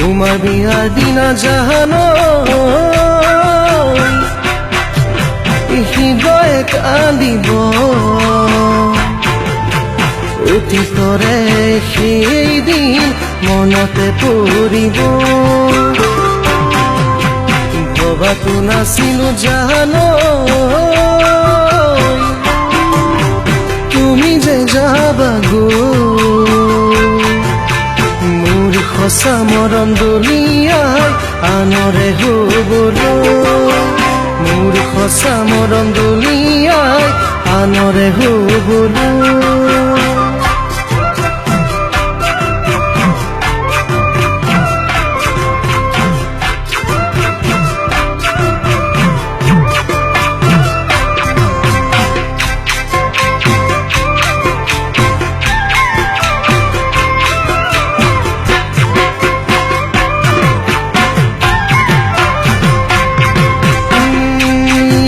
তোমাৰ বিয়াৰ দিনা জানো হৃদয়ে কান্দিব অতীতৰে সেই দিন মনতে পৰিব ভবাতো নাছিলো জানো তুমি যে যাবাগৈ মোৰ সঁচা মৰম দলিয়াই আনৰে হ'বলৈ মোৰ সঁচা মৰম দলিয়াই আনৰে হ'বলৈ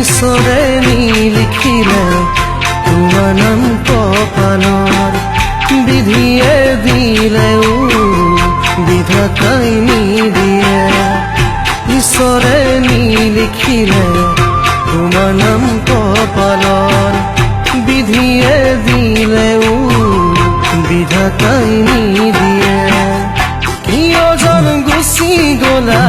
ঈশ্বৰে লিখিলে তোমাৰ নাম কপালত বিধিয়ে দিলেও বিধাতাই নিদিয়ে ঈশ্বৰে লিখিলে তোমাৰ নাম কপালত বিধিয়ে দিলেও বিধাতাই নিদিয়ে কিয় জানো গুচি গলা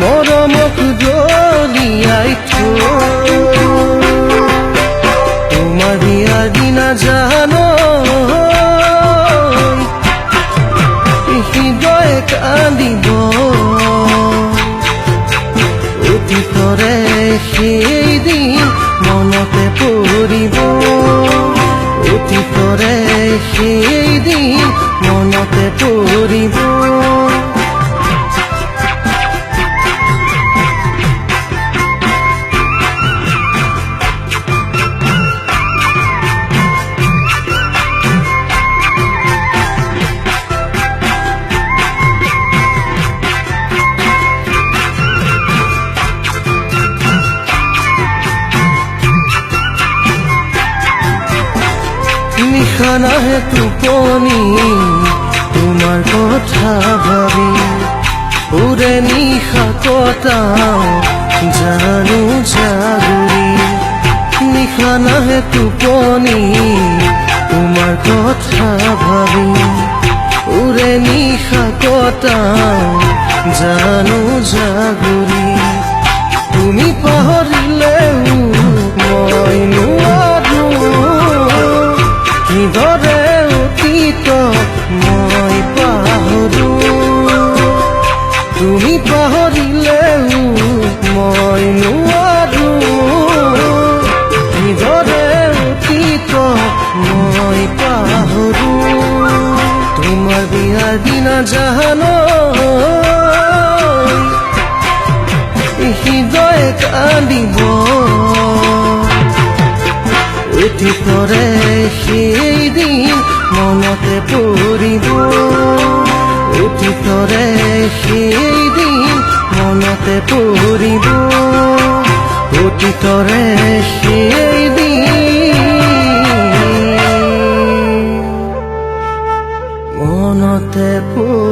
মৰমক দলিয়াই তোমাৰ বিয়াৰ দিনা জানো হৃদয়ে কান্দিব অতীতৰে সেই দিন মনতে পৰিব অতীতৰে সেই দিন মনতে পৰিব নিশা নাহে টোপনি তোমাৰ কথা ভাবি ওৰে নিশা কটাও জানো জাগৰি নিশা নাহে টোপনি তোমাৰ কথা ভাবি ওৰে নিশা কটাও জানো জাগৰি তুমি পাহৰিলেও মই নোৱাৰো কিদৰে অতীত মই পাহৰো তুমি পাহৰিলেও মই নোৱাৰো কিদৰে অতীত মই পাহৰো তোমাৰ বিয়াৰ দিনা জানো হৃদয়ে কান্দিব অতীতৰে সেই দিন মনতে পৰিব অতীতৰে সেই দিন মনতে পৰিব অতীতৰে সেই দিন মনতে পৰিব